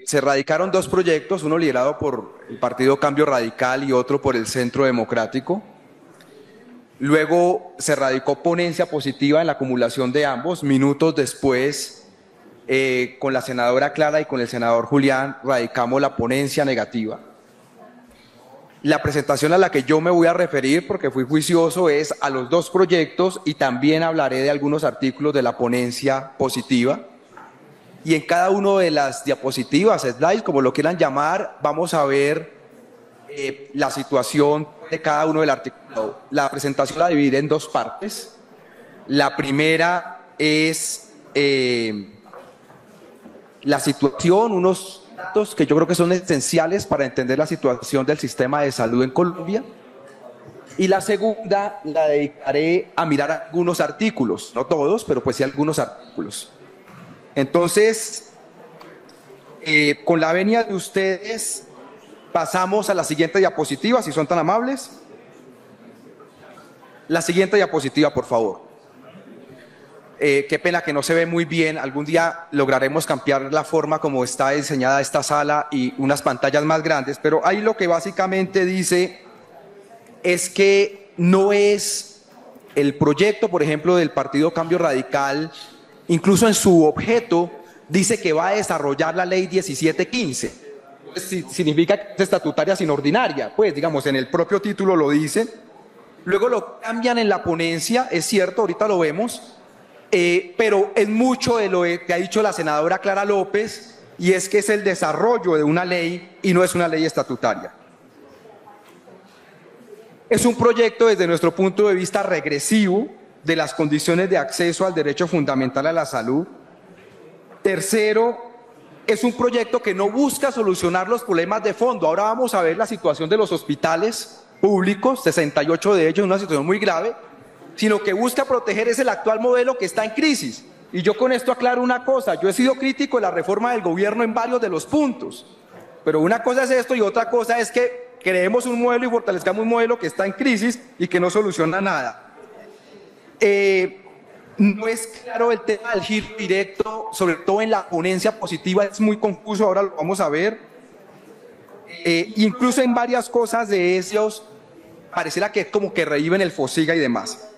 se radicaron dos proyectos, uno liderado por el Partido Cambio Radical y otro por el Centro Democrático. Luego se radicó ponencia positiva en la acumulación de ambos. Minutos después, con la senadora Clara y con el senador Julián, radicamos la ponencia negativa. La presentación a la que yo me voy a referir, porque fui juicioso, es a los dos proyectos y también hablaré de algunos artículos de la ponencia positiva. Y en cada una de las diapositivas, slides, como lo quieran llamar, vamos a ver la situación de cada uno del artículo. La presentación la dividiré en dos partes. La primera es la situación, unos datos que yo creo que son esenciales para entender la situación del sistema de salud en Colombia. Y la segunda la dedicaré a mirar algunos artículos, no todos, pero pues sí algunos artículos. Entonces, con la venia de ustedes, pasamos a la siguiente diapositiva, si son tan amables. La siguiente diapositiva, por favor. Qué pena que no se ve muy bien. Algún día lograremos cambiar la forma como está diseñada esta sala y unas pantallas más grandes, pero ahí lo que básicamente dice es que no es el proyecto, por ejemplo, del Partido Cambio Radical, incluso en su objeto, dice que va a desarrollar la ley 1715. Significa que es estatutaria sin ordinaria, pues digamos, en el propio título lo dice. Luego lo cambian en la ponencia, es cierto, ahorita lo vemos, pero es mucho de lo que ha dicho la senadora Clara López, y es que es el desarrollo de una ley y no es una ley estatutaria. Es un proyecto desde nuestro punto de vista regresivo de las condiciones de acceso al derecho fundamental a la salud. Tercero, es un proyecto que no busca solucionar los problemas de fondo. Ahora vamos a ver la situación de los hospitales públicos, 68 de ellos, una situación muy grave, sino que busca proteger es el actual modelo que está en crisis. Y yo con esto aclaro una cosa, yo he sido crítico de la reforma del gobierno en varios de los puntos, pero una cosa es esto y otra cosa es que creemos un modelo y fortalezcamos un modelo que está en crisis y que no soluciona nada. No es claro el tema del giro directo, sobre todo en la ponencia positiva, es muy confuso, ahora lo vamos a ver. Incluso en varias cosas de ellos, pareciera que es como que reviven el FOSIGA y demás.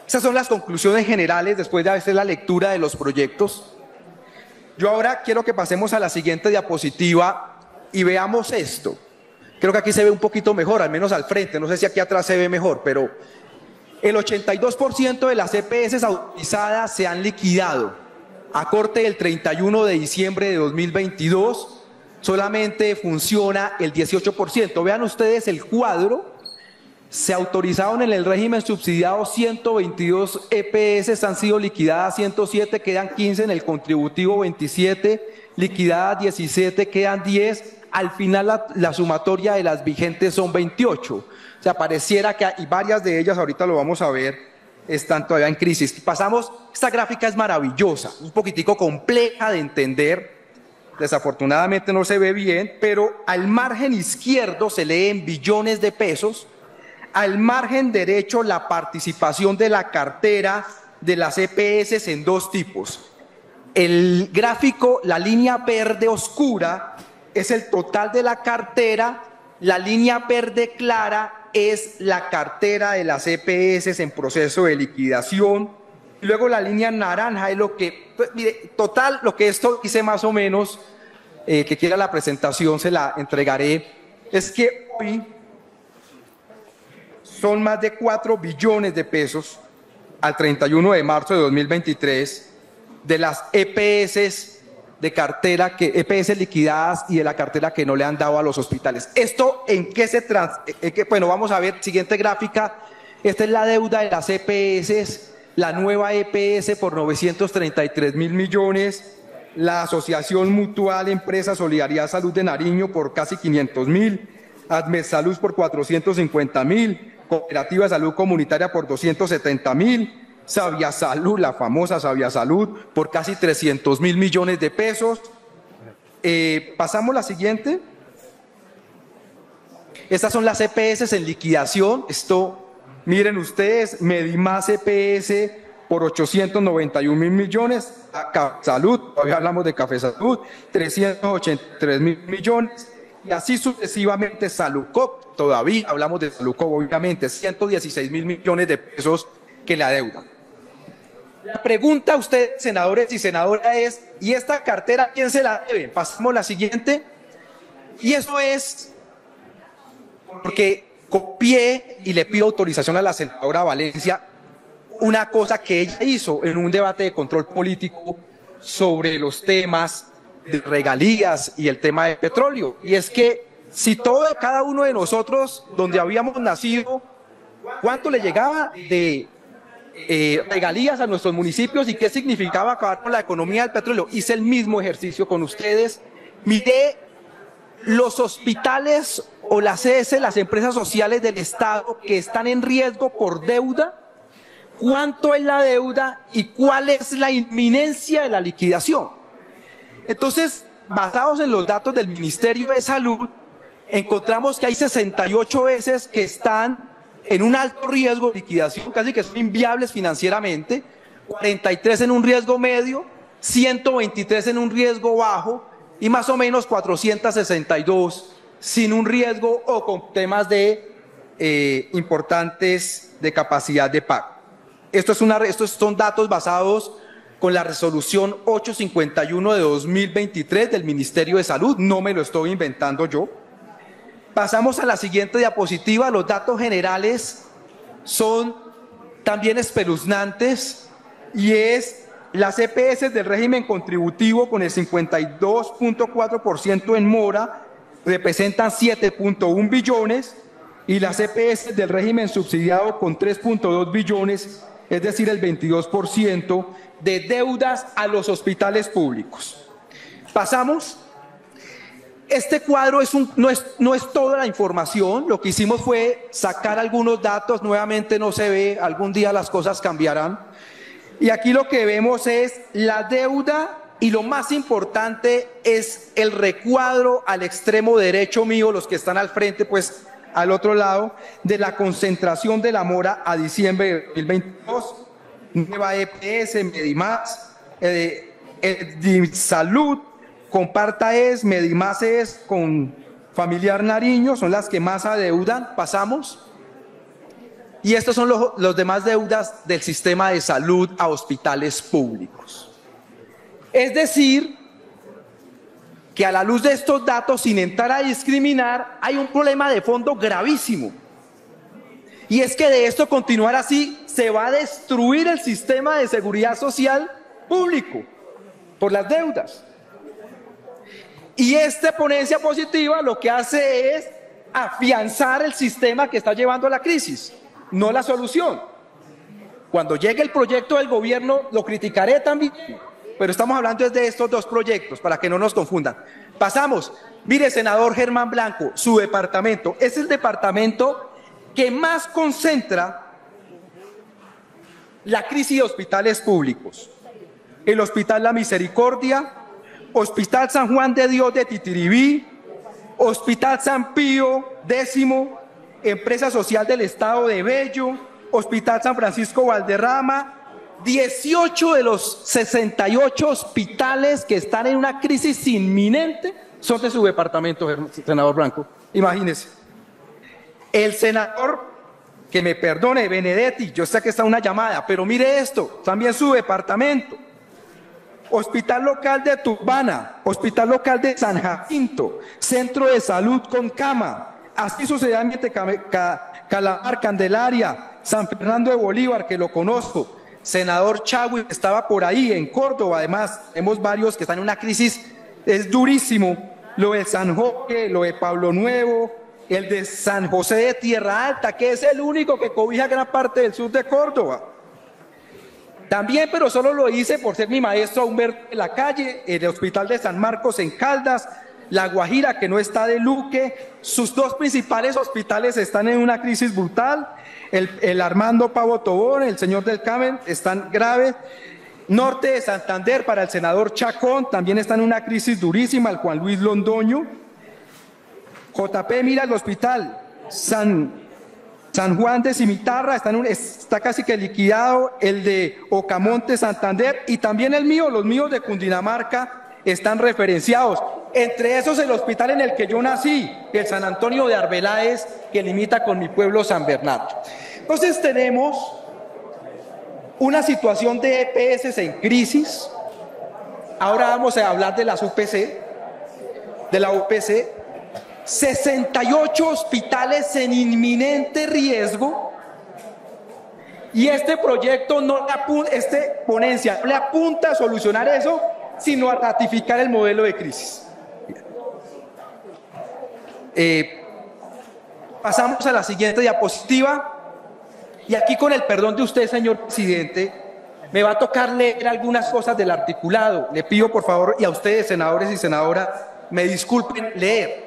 Esas son las conclusiones generales después de hacer la lectura de los proyectos. Yo ahora quiero que pasemos a la siguiente diapositiva y veamos esto. Creo que aquí se ve un poquito mejor, al menos al frente, no sé si aquí atrás se ve mejor, pero el 82% de las EPS autorizadas se han liquidado. A corte del 31 de diciembre de 2022, solamente funciona el 18%. Vean ustedes el cuadro. Se autorizaron en el régimen subsidiado 122 EPS, han sido liquidadas 107, quedan 15 en el contributivo 27, liquidadas 17, quedan 10. Al final la sumatoria de las vigentes son 28. O sea, pareciera que y varias de ellas, ahorita lo vamos a ver, están todavía en crisis. Pasamos, esta gráfica es maravillosa, un poquitico compleja de entender, desafortunadamente no se ve bien, pero al margen izquierdo se lee en billones de pesos, al margen derecho la participación de la cartera de las EPS en dos tipos. El gráfico, la línea verde oscura es el total de la cartera, la línea verde clara es la cartera de las EPS en proceso de liquidación, y luego la línea naranja es lo que, pues, mire, total, lo que esto dice más o menos, que quiera la presentación se la entregaré, es que hoy son más de 4 billones de pesos al 31 de marzo de 2023 de las EPS de cartera, EPS liquidadas y de la cartera que no le han dado a los hospitales. ¿Esto en qué se bueno, vamos a ver, siguiente gráfica. Esta es la deuda de las EPS, la nueva EPS por 933.000 millones, la Asociación Mutual Empresa Solidaridad Salud de Nariño por casi 500.000, Admesalud por 450.000, Cooperativa de Salud Comunitaria por 270.000, Sabia Salud, la famosa Sabia Salud, por casi 300.000 millones de pesos. Pasamos la siguiente. Estas son las EPS en liquidación. Esto, miren ustedes, Medimás EPS por 891.000 millones, a Salud, todavía hablamos de Café Salud, 383.000 millones, y así sucesivamente. Salucop, todavía hablamos de Salucop, obviamente, 116.000 millones de pesos que le adeudan. La pregunta a ustedes, senadores y senadoras, es: ¿y esta cartera quién se la debe? Pasamos a la siguiente. Y eso es porque copié y le pido autorización a la senadora Valencia una cosa que ella hizo en un debate de control político sobre los temas de regalías y el tema del petróleo. Y es que si cada uno de nosotros, donde habíamos nacido, ¿cuánto le llegaba de regalías a nuestros municipios y qué significaba acabar con la economía del petróleo? Hice el mismo ejercicio con ustedes. Miré los hospitales o las CS, las empresas sociales del Estado que están en riesgo por deuda, cuánto es la deuda y cuál es la inminencia de la liquidación. Entonces, basados en los datos del Ministerio de Salud, encontramos que hay 68 veces que están en un alto riesgo de liquidación, casi que son inviables financieramente, 43 en un riesgo medio, 123 en un riesgo bajo y más o menos 462 sin un riesgo o con temas de importantes de capacidad de pago. Estos son datos basados con la resolución 851 de 2023 del Ministerio de Salud, no me lo estoy inventando yo. Pasamos a la siguiente diapositiva. Los datos generales son también espeluznantes y es las EPS del régimen contributivo con el 52.4% en mora, representan 7.1 billones, y las EPS del régimen subsidiado con 3.2 billones, es decir, el 22% de deudas a los hospitales públicos. Pasamos. Este cuadro no es toda la información. Lo que hicimos fue sacar algunos datos. Nuevamente no se ve, algún día las cosas cambiarán. Y aquí lo que vemos es la deuda y lo más importante es el recuadro al extremo derecho mío, los que están al frente, pues al otro lado, de la concentración de la mora a diciembre de 2022. Nueva EPS, Medimás, Salud, Comparta Medimás con Familiar Nariño, son las que más adeudan. Pasamos. Y estos son los demás deudas del sistema de salud a hospitales públicos. Es decir, que a la luz de estos datos, sin entrar a discriminar, hay un problema de fondo gravísimo. Y es que de esto continuar así, se va a destruir el sistema de seguridad social público por las deudas. Y esta ponencia positiva lo que hace es afianzar el sistema que está llevando a la crisis, no la solución. Cuando llegue el proyecto del gobierno lo criticaré también, pero estamos hablando de estos dos proyectos para que no nos confundan. Pasamos. Mire, senador Germán Blanco, su departamento es el departamento que más concentra la crisis de hospitales públicos. El Hospital La Misericordia, Hospital San Juan de Dios de Titiribí, Hospital San Pío X, Empresa Social del Estado de Bello, Hospital San Francisco Valderrama. 18 de los 68 hospitales que están en una crisis inminente son de su departamento, senador Blanco. Imagínese. El senador, que me perdone, Benedetti, yo sé que está una llamada, pero mire esto, también su departamento. Hospital Local de Turbana, Hospital Local de San Jacinto, Centro de Salud con cama, así sucesivamente Calamar, Candelaria, San Fernando de Bolívar, que lo conozco. Senador Chagüi estaba por ahí, en Córdoba, además, tenemos varios que están en una crisis, es durísimo, lo de San Jorge, lo de Pablo Nuevo, el de San José de Tierra Alta, que es el único que cobija gran parte del sur de Córdoba. También, pero solo lo hice por ser mi maestro Humberto de la Calle, el Hospital de San Marcos en Caldas, La Guajira, que no está de Luque, sus dos principales hospitales están en una crisis brutal, el Armando Pavo Tobón, el Señor del Carmen, están graves. Norte de Santander, para el senador Chacón, también está en una crisis durísima, el Juan Luis Londoño. JP, mira el hospital San San Juan de Cimitarra está casi que liquidado, el de Ocamonte, Santander, y también el mío, los míos de Cundinamarca están referenciados. Entre esos el hospital en el que yo nací, el San Antonio de Arbeláez, que limita con mi pueblo San Bernardo. Entonces tenemos una situación de EPS en crisis. Ahora vamos a hablar de las UPC, de la UPC. 68 hospitales en inminente riesgo, y este proyecto ponencia no le apunta a solucionar eso, sino a ratificar el modelo de crisis. Pasamos a la siguiente diapositiva, y aquí, con el perdón de usted, señor presidente, me va a tocar leer algunas cosas del articulado. Le pido, por favor, y a ustedes, senadores y senadoras, me disculpen leer.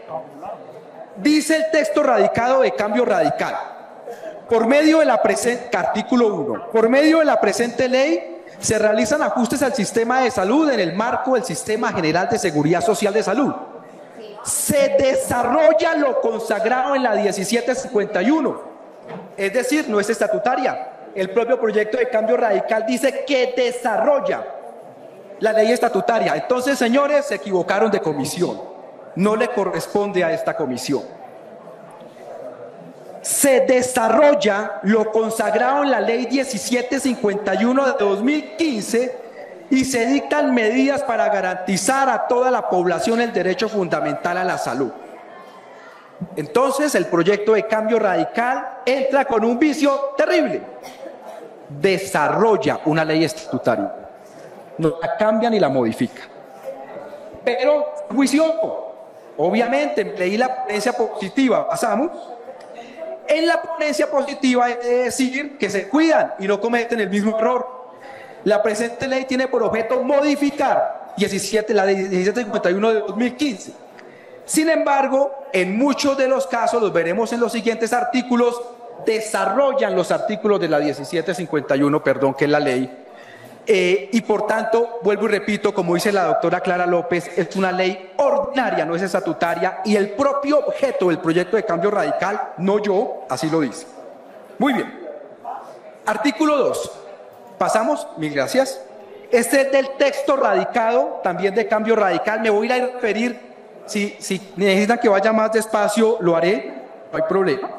Dice el texto radicado de Cambio Radical: por medio de la presente, artículo 1, por medio de la presente ley se realizan ajustes al sistema de salud en el marco del Sistema General de Seguridad Social de Salud. Se desarrolla lo consagrado en la 1751, es decir, no es estatutaria. El propio proyecto de Cambio Radical dice que desarrolla la ley estatutaria. Entonces, señores, se equivocaron de comisión. No le corresponde a esta comisión. Se desarrolla lo consagrado en la ley 1751 de 2015 y se dictan medidas para garantizar a toda la población el derecho fundamental a la salud. Entonces, el proyecto de Cambio Radical entra con un vicio terrible. Desarrolla una ley estatutaria. No la cambia ni la modifica. Pero, juicio. Obviamente, leí la ponencia positiva, pasamos. En la ponencia positiva hay que decir que se cuidan y no cometen el mismo error. La presente ley tiene por objeto modificar la ley 1751 de 2015. Sin embargo, en muchos de los casos, los veremos en los siguientes artículos, desarrollan los artículos de la 1751, que es la ley. Y por tanto, vuelvo y repito, como dice la doctora Clara López, es una ley ordinaria, no es estatutaria, y el propio objeto del proyecto de Cambio Radical, no yo, así lo dice. Muy bien. Artículo 2. Pasamos, mil gracias. Este es del texto radicado, también de Cambio Radical. Me voy a ir a referir, si necesitan que vaya más despacio, lo haré, no hay problema.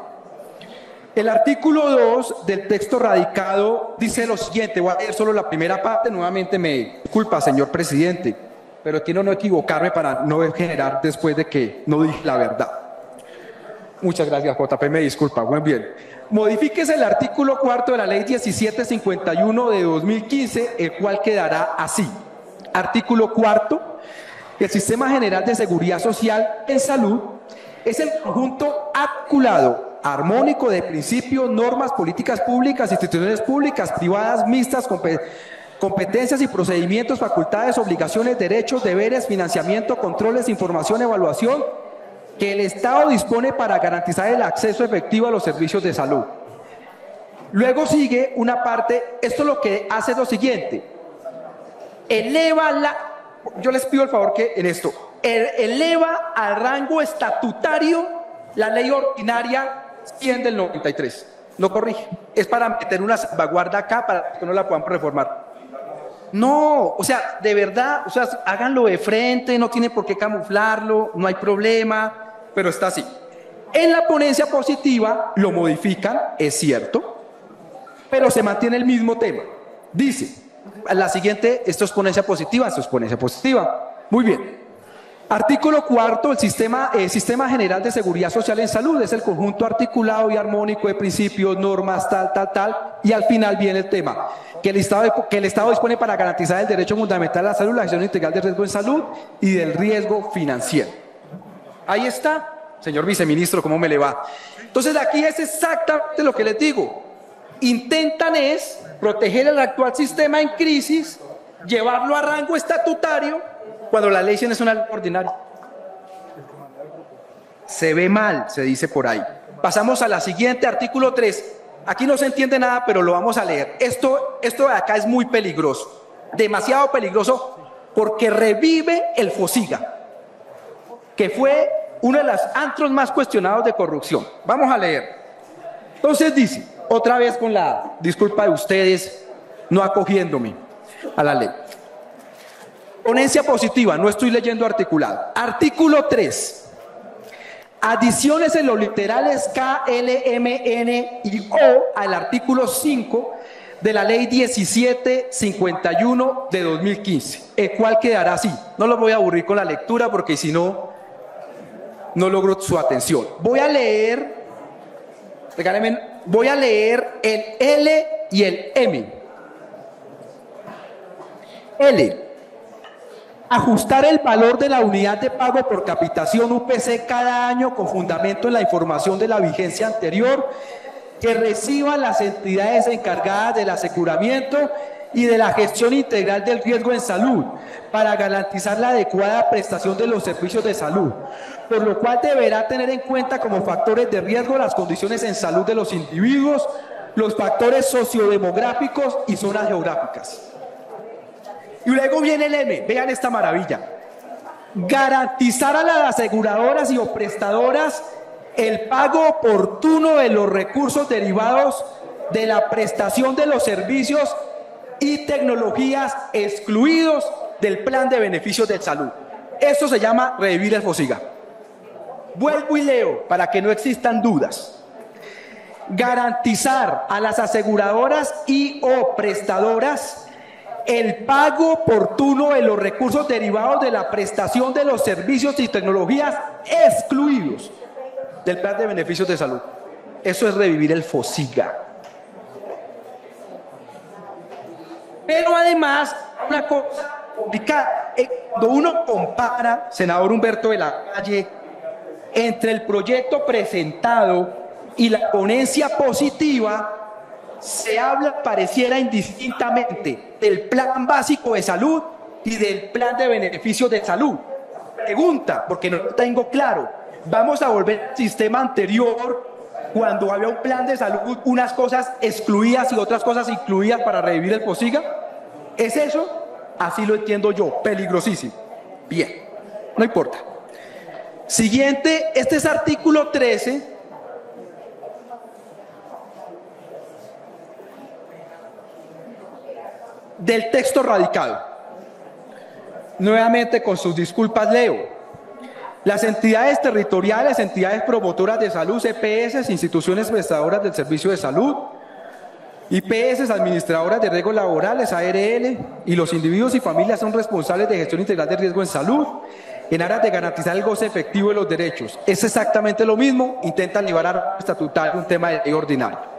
El artículo 2 del texto radicado dice lo siguiente, voy a leer solo la primera parte, nuevamente me disculpa, señor presidente, pero quiero no equivocarme para no generar después de que no dije la verdad. Muchas gracias, JP, me disculpa, muy bien. Modifíquese el artículo 4 de la ley 1751 de 2015, el cual quedará así. Artículo 4, el Sistema General de Seguridad Social en Salud es el conjunto articulado, armónico de principios, normas, políticas públicas, instituciones públicas, privadas, mixtas, competencias y procedimientos, facultades, obligaciones, derechos, deberes, financiamiento, controles, información, evaluación, que el Estado dispone para garantizar el acceso efectivo a los servicios de salud. Luego sigue una parte, esto lo que hace es lo siguiente, yo les pido el favor que en esto, eleva al rango estatutario la ley ordinaria 100 del 93, lo corrige, es para meter una salvaguarda acá para que no la puedan reformar. No, o sea, de verdad, o sea, háganlo de frente, no tiene por qué camuflarlo, no hay problema, pero está así. En la ponencia positiva lo modifican, es cierto, pero se mantiene el mismo tema. Dice, la siguiente, esto es ponencia positiva, esto es ponencia positiva. Muy bien. Artículo 4, el Sistema General de Seguridad Social en Salud es el conjunto articulado y armónico de principios, normas, tal, y al final viene el tema, que el Estado dispone para garantizar el derecho fundamental a la salud, la gestión integral del riesgo en salud y del riesgo financiero. Ahí está, señor viceministro, ¿cómo me le va? Entonces aquí es exactamente lo que les digo. Intentan es proteger el actual sistema en crisis, llevarlo a rango estatutario, cuando la ley es una ley ordinaria. Se ve mal, se dice por ahí. Pasamos a la siguiente, artículo 3. Aquí no se entiende nada, pero lo vamos a leer. Esto de acá es muy peligroso, demasiado peligroso, porque revive el FOSIGA, que fue uno de los antros más cuestionados de corrupción. Vamos a leer. Entonces dice, otra vez con la disculpa de ustedes, no acogiéndome a la ley. Ponencia positiva, no estoy leyendo articulado. Artículo 3. Adiciones en los literales K, L, M, N y O al artículo 5 de la ley 1751 de 2015, el cual quedará así. No los voy a aburrir con la lectura porque si no, no logro su atención. Voy a leer, regálenme, voy a leer el L y el M. L. Ajustar el valor de la unidad de pago por capitación UPC cada año con fundamento en la información de la vigencia anterior que reciban las entidades encargadas del aseguramiento y de la gestión integral del riesgo en salud para garantizar la adecuada prestación de los servicios de salud, por lo cual deberá tener en cuenta como factores de riesgo las condiciones en salud de los individuos, los factores sociodemográficos y zonas geográficas. Y luego viene el M, vean esta maravilla. Garantizar a las aseguradoras y o prestadoras el pago oportuno de los recursos derivados de la prestación de los servicios y tecnologías excluidos del plan de beneficios de salud. Esto se llama revivir el FOSIGA. Vuelvo y leo para que no existan dudas. Garantizar a las aseguradoras y o prestadoras el pago oportuno de los recursos derivados de la prestación de los servicios y tecnologías excluidos del plan de beneficios de salud. Eso es revivir el FOSIGA. Pero además, una cosa complicada, cuando uno compara, senador Humberto de la Calle, entre el proyecto presentado y la ponencia positiva, se habla, pareciera indistintamente, del plan básico de salud y del plan de beneficios de salud. Pregunta, porque no lo tengo claro, ¿vamos a volver al sistema anterior cuando había un plan de salud, unas cosas excluidas y otras cosas incluidas para revivir el FOSIGA? ¿Es eso? Así lo entiendo yo, peligrosísimo. Bien, no importa. Siguiente, este es artículo 13. Del texto radicado. Nuevamente con sus disculpas leo. Las entidades territoriales, entidades promotoras de salud, EPS, instituciones prestadoras del servicio de salud, IPS, administradoras de riesgos laborales, ARL, y los individuos y familias son responsables de gestión integral de riesgo en salud en aras de garantizar el goce efectivo de los derechos. Es exactamente lo mismo, intentan liberar estatutario un tema de ley ordinario.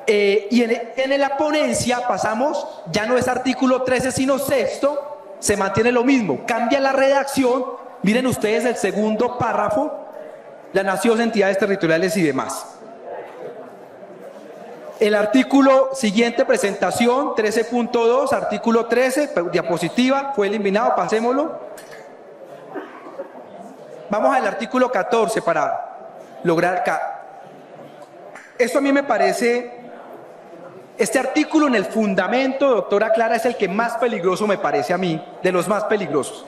Y en la ponencia pasamos, ya no es artículo 13 sino sexto, se mantiene lo mismo, cambia la redacción, miren ustedes el segundo párrafo, las naciones, entidades territoriales y demás. El artículo siguiente, presentación, 13.2, artículo 13, diapositiva, fue eliminado, pasémoslo. Vamos al artículo 14 para lograr acá. Esto a mí me parece... Este artículo en el fundamento, doctora Clara, es el que más peligroso me parece a mí, de los más peligrosos.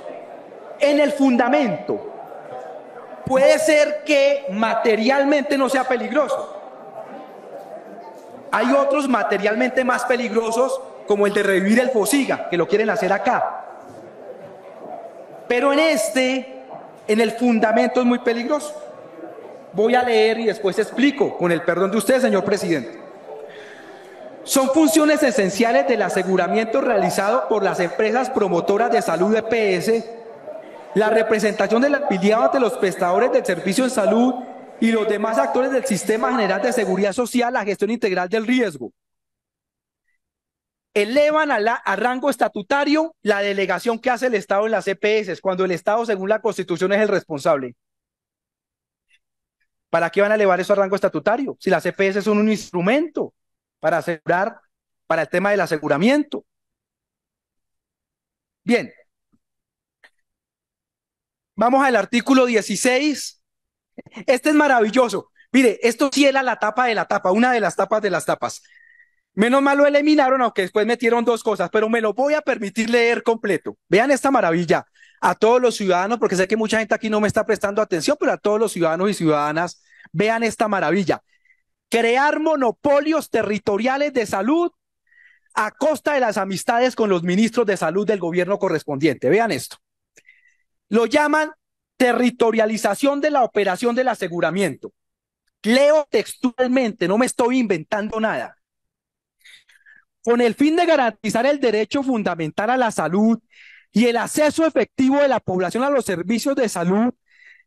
En el fundamento, puede ser que materialmente no sea peligroso. Hay otros materialmente más peligrosos, como el de revivir el FOSIGA, que lo quieren hacer acá. Pero en el fundamento es muy peligroso. Voy a leer y después explico, con el perdón de usted, señor presidente. Son funciones esenciales del aseguramiento realizado por las empresas promotoras de salud EPS, la representación del afiliado ante los prestadores del servicio en salud y los demás actores del Sistema General de Seguridad Social, la gestión integral del riesgo. Elevan a rango estatutario la delegación que hace el Estado en las EPS, cuando el Estado, según la Constitución, es el responsable. ¿Para qué van a elevar eso a rango estatutario? Si las EPS son un instrumento para asegurar, para el tema del aseguramiento. Bien. Vamos al artículo 16. Este es maravilloso. Mire, esto sí era la tapa de la tapa, una de las tapas de las tapas. Menos mal lo eliminaron, aunque después metieron dos cosas, pero me lo voy a permitir leer completo. Vean esta maravilla. A todos los ciudadanos, porque sé que mucha gente aquí no me está prestando atención, pero a todos los ciudadanos y ciudadanas Vean esta maravilla. Crear monopolios territoriales de salud a costa de las amistades con los ministros de salud del gobierno correspondiente. Vean esto. Lo llaman territorialización de la operación del aseguramiento. Leo textualmente, no me estoy inventando nada. Con el fin de garantizar el derecho fundamental a la salud y el acceso efectivo de la población a los servicios de salud,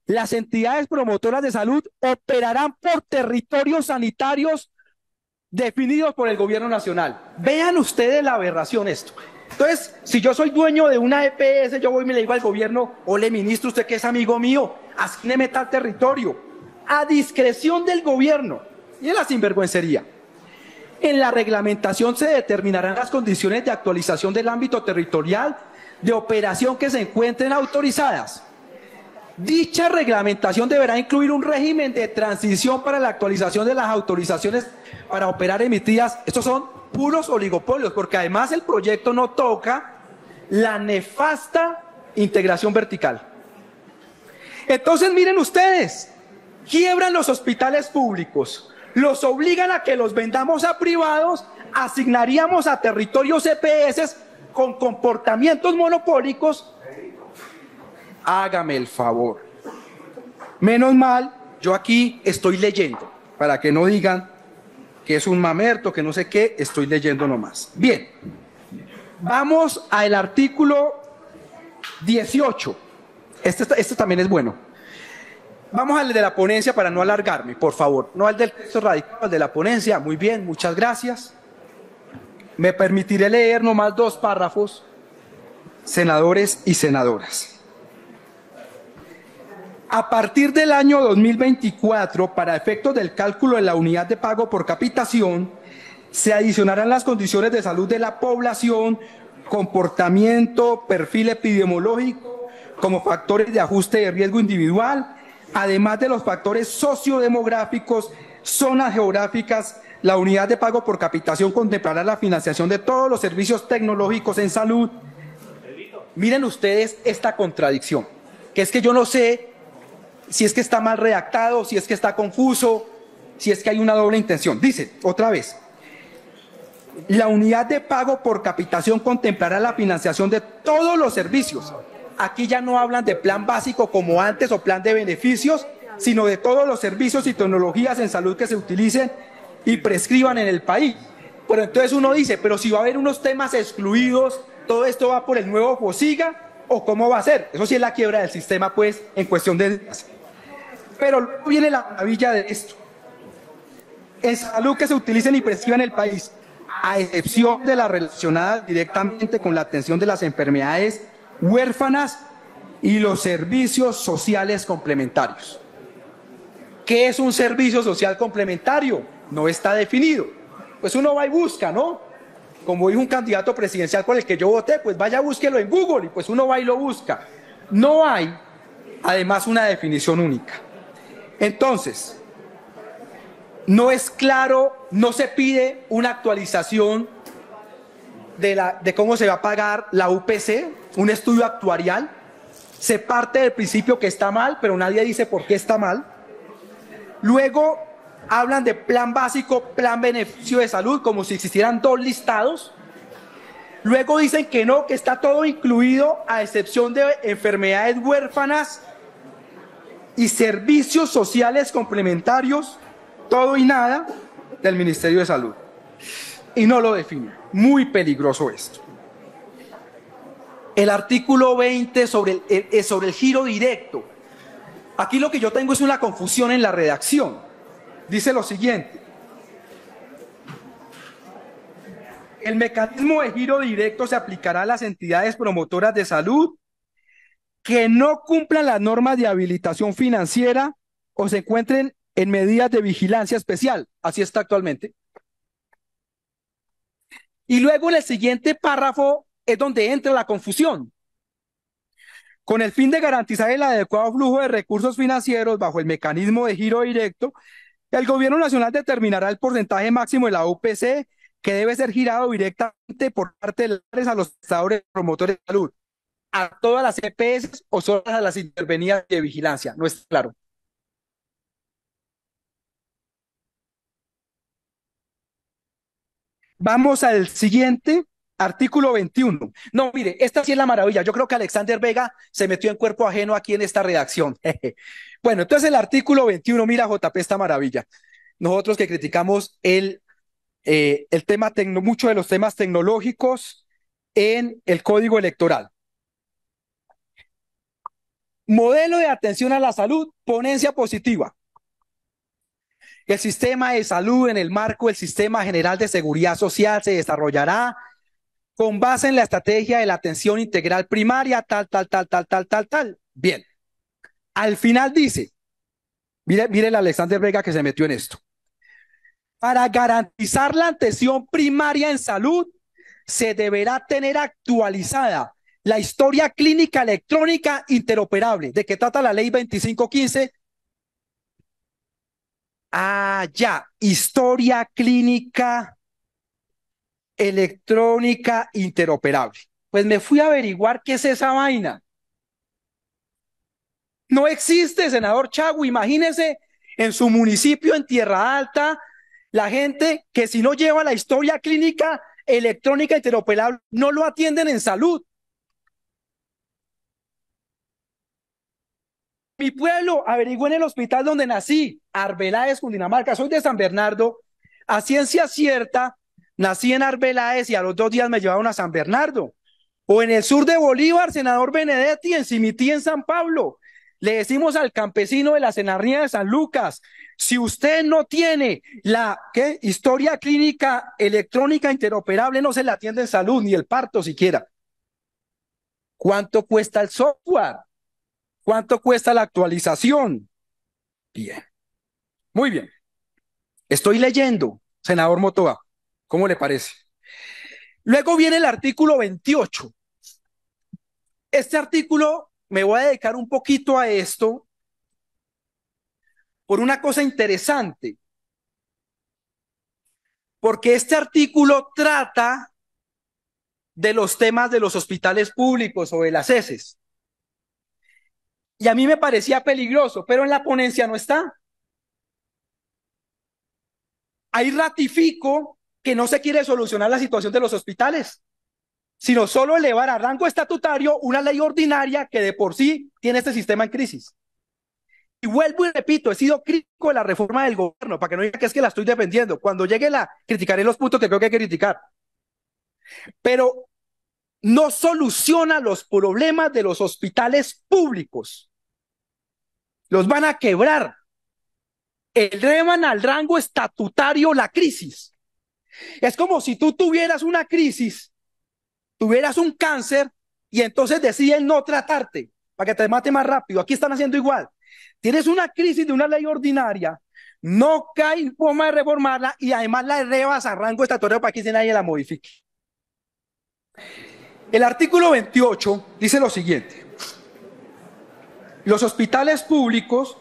las entidades promotoras de salud operarán por territorios sanitarios definidos por el gobierno nacional. Vean ustedes la aberración esto. Entonces, si yo soy dueño de una EPS, yo voy y me le digo al gobierno, ole ministro, usted que es amigo mío, asígneme tal territorio, a discreción del gobierno. Y es la sinvergüencería. En la reglamentación se determinarán las condiciones de actualización del ámbito territorial de operación que se encuentren autorizadas. Dicha reglamentación deberá incluir un régimen de transición para la actualización de las autorizaciones para operar emitidas. Estos son puros oligopolios, porque además el proyecto no toca la nefasta integración vertical. Entonces, miren ustedes, quiebran los hospitales públicos, los obligan a que los vendamos a privados, asignaríamos a territorios EPS con comportamientos monopólicos. Hágame el favor. Menos mal, yo aquí estoy leyendo, para que no digan que es un mamerto, que no sé qué, estoy leyendo nomás. Bien, vamos al artículo 18. Este también es bueno. Vamos al de la ponencia para no alargarme, por favor. No al del texto radical, al de la ponencia. Muy bien, muchas gracias. Me permitiré leer nomás 2 párrafos, senadores y senadoras. A partir del año 2024, para efectos del cálculo de la unidad de pago por capitación, se adicionarán las condiciones de salud de la población, comportamiento, perfil epidemiológico, como factores de ajuste de riesgo individual, además de los factores sociodemográficos, zonas geográficas. La unidad de pago por capitación contemplará la financiación de todos los servicios tecnológicos en salud. Miren ustedes esta contradicción, que es que yo no sé si es que está mal redactado, si es que está confuso, si es que hay una doble intención. Dice, otra vez, la unidad de pago por capitación contemplará la financiación de todos los servicios. Aquí ya no hablan de plan básico como antes o plan de beneficios, sino de todos los servicios y tecnologías en salud que se utilicen y prescriban en el país. Pero entonces uno dice, pero si va a haber unos temas excluidos, ¿todo esto va por el nuevo FOSIGA o cómo va a ser? Eso sí es la quiebra del sistema, pues, en cuestión de días. Pero luego viene la maravilla de esto. En salud que se utilicen y prescriban en el país, a excepción de las relacionadas directamente con la atención de las enfermedades huérfanas y los servicios sociales complementarios. ¿Qué es un servicio social complementario? No está definido. Pues uno va y busca, ¿no? Como dijo un candidato presidencial con el que yo voté, pues vaya, búsquelo en Google, y pues uno va y lo busca. No hay, además, una definición única. Entonces, no es claro, no se pide una actualización de cómo se va a pagar la UPC, un estudio actuarial. Se parte del principio que está mal, pero nadie dice por qué está mal. Luego hablan de plan básico, plan beneficio de salud, como si existieran 2 listados. Luego dicen que no, que está todo incluido a excepción de enfermedades huérfanas y servicios sociales complementarios, todo y nada del Ministerio de Salud. Y no lo define. Muy peligroso esto. El artículo 20 sobre el giro directo. Aquí lo que yo tengo es una confusión en la redacción. Dice lo siguiente. El mecanismo de giro directo se aplicará a las entidades promotoras de salud que no cumplan las normas de habilitación financiera o se encuentren en medidas de vigilancia especial. Así está actualmente. Y luego en el siguiente párrafo es donde entra la confusión. Con el fin de garantizar el adecuado flujo de recursos financieros bajo el mecanismo de giro directo, el gobierno nacional determinará el porcentaje máximo de la UPC que debe ser girado directamente por parte de a los prestadores promotores de salud, a todas las EPS o solo a las intervenidas de vigilancia. No es claro. Vamos al siguiente, artículo 21. No, mire, esta sí es la maravilla. Yo creo que Alexander Vega se metió en cuerpo ajeno aquí en esta redacción. Bueno, entonces el artículo 21, mira, JP, esta maravilla. Nosotros que criticamos el tema, muchos de los temas tecnológicos en el Código Electoral. Modelo de atención a la salud, ponencia positiva. El sistema de salud en el marco del Sistema General de Seguridad Social se desarrollará con base en la estrategia de la atención integral primaria, tal. Bien. Al final dice, mire el Alexander Vega que se metió en esto. Para garantizar la atención primaria en salud, se deberá tener actualizada la historia clínica electrónica interoperable. ¿De qué trata la ley 2515? Ya, historia clínica electrónica interoperable. Pues me fui a averiguar qué es esa vaina. No existe, senador Chagui. Imagínese en su municipio, en Tierra Alta, la gente que si no lleva la historia clínica electrónica interoperable, no lo atienden en salud. Mi pueblo, averigué en el hospital donde nací, Arbeláez, Cundinamarca, soy de San Bernardo. A ciencia cierta, nací en Arbeláez y a los 2 días me llevaron a San Bernardo. O en el sur de Bolívar, senador Benedetti, en Simití, en San Pablo. Le decimos al campesino de la Serranía de San Lucas, si usted no tiene la historia clínica electrónica interoperable, no se le atiende en salud, ni el parto siquiera. ¿Cuánto cuesta el software? ¿Cuánto cuesta la actualización? Bien, muy bien. Estoy leyendo, senador Motoa. ¿Cómo le parece? Luego viene el artículo 28. Este artículo me voy a dedicar un poquito a esto por una cosa interesante. Porque este artículo trata de los temas de los hospitales públicos o de las ESES. Y a mí me parecía peligroso, pero en la ponencia no está. Ahí ratifico que no se quiere solucionar la situación de los hospitales, sino solo elevar a rango estatutario una ley ordinaria que de por sí tiene este sistema en crisis. Y vuelvo y repito, he sido crítico de la reforma del gobierno, para que no diga que es que la estoy defendiendo. Cuando llegue criticaré los puntos que creo que hay que criticar. Pero no soluciona los problemas de los hospitales públicos. Los van a quebrar. Elevan al rango estatutario la crisis. Es como si tú tuvieras una crisis, tuvieras un cáncer y entonces deciden no tratarte para que te mate más rápido. Aquí están haciendo igual. Tienes una crisis de una ley ordinaria, no cae forma de reformarla y además la elevas a rango estatutario para que nadie la modifique. El artículo 28 dice lo siguiente: los hospitales públicos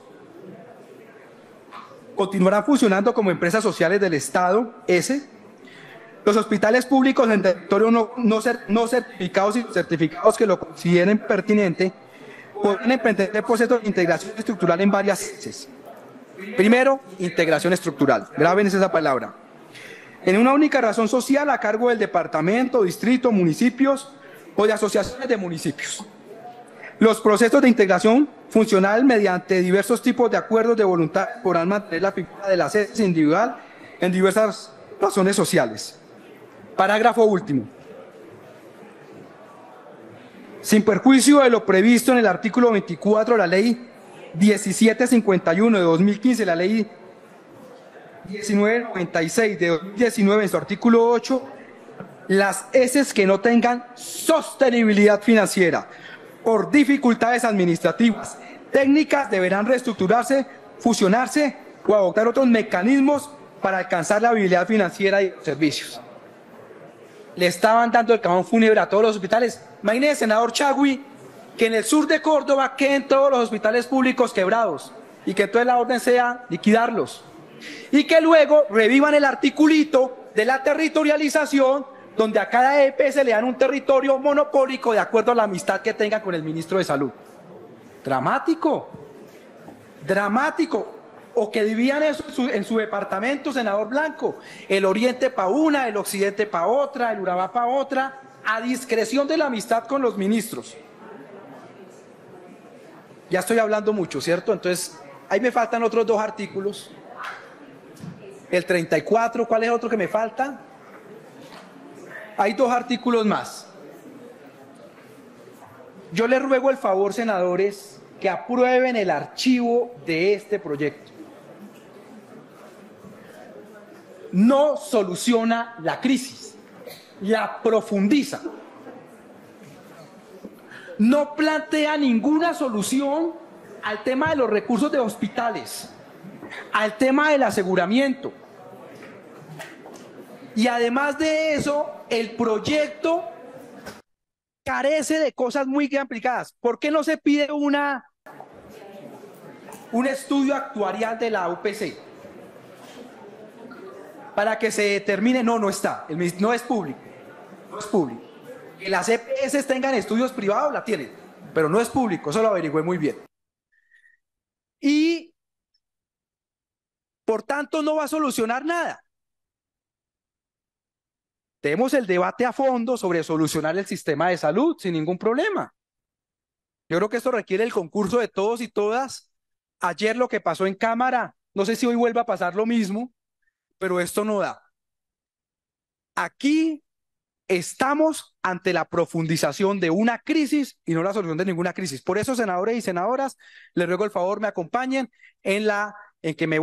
continuarán funcionando como empresas sociales del Estado, los hospitales públicos en territorio no certificados y certificados que lo consideren pertinente pueden emprender procesos de integración estructural en varias fases. Primero, integración estructural. Grábense esa palabra. En una única razón social a cargo del departamento, distrito, municipios o de asociaciones de municipios. Los procesos de integración funcional mediante diversos tipos de acuerdos de voluntad podrán mantener la figura de la sede individual en diversas razones sociales. Parágrafo último. Sin perjuicio de lo previsto en el artículo 24 de la Ley 1751 de 2015, la Ley 1996 de 2019 en su artículo 8, las ESES que no tengan sostenibilidad financiera por dificultades administrativas técnicas deberán reestructurarse, fusionarse o adoptar otros mecanismos para alcanzar la viabilidad financiera de los servicios. Le estaban dando el cajón fúnebre a todos los hospitales. Imagínese, senador Chagui, que en el sur de Córdoba queden todos los hospitales públicos quebrados y que entonces la orden sea liquidarlos. Y que luego revivan el articulito de la territorialización, donde a cada EPS le dan un territorio monopólico de acuerdo a la amistad que tengan con el ministro de Salud. Dramático, dramático. O que divían eso en su departamento, senador Blanco. El oriente para una, el occidente para otra, el Urabá para otra, a discreción de la amistad con los ministros. Ya estoy hablando mucho, ¿cierto? Entonces, ahí me faltan otros 2 artículos. El 34, ¿cuál es otro que me falta? Hay 2 artículos más. Yo les ruego el favor, senadores, que aprueben el archivo de este proyecto. No soluciona la crisis, la profundiza. No plantea ninguna solución al tema de los recursos de hospitales, al tema del aseguramiento. Y además de eso, el proyecto carece de cosas muy complicadas. ¿Por qué no se pide un estudio actuarial de la UPC? Para que se determine, no está, no es público, no es público. Que las EPS tengan estudios privados, la tienen, pero no es público, eso lo averigüé muy bien. Y, por tanto, no va a solucionar nada. Tenemos el debate a fondo sobre solucionar el sistema de salud sin ningún problema. Yo creo que esto requiere el concurso de todos y todas. Ayer lo que pasó en Cámara, no sé si hoy vuelva a pasar lo mismo, pero esto no da. Aquí estamos ante la profundización de una crisis y no la solución de ninguna crisis. Por eso, senadores y senadoras, les ruego el favor, me acompañen en que me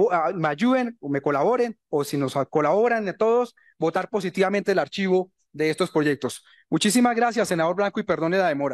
ayuden o me colaboren, o si nos colaboran de todos, votar positivamente el archivo de estos proyectos. Muchísimas gracias, senador Blanco, y perdone la demora.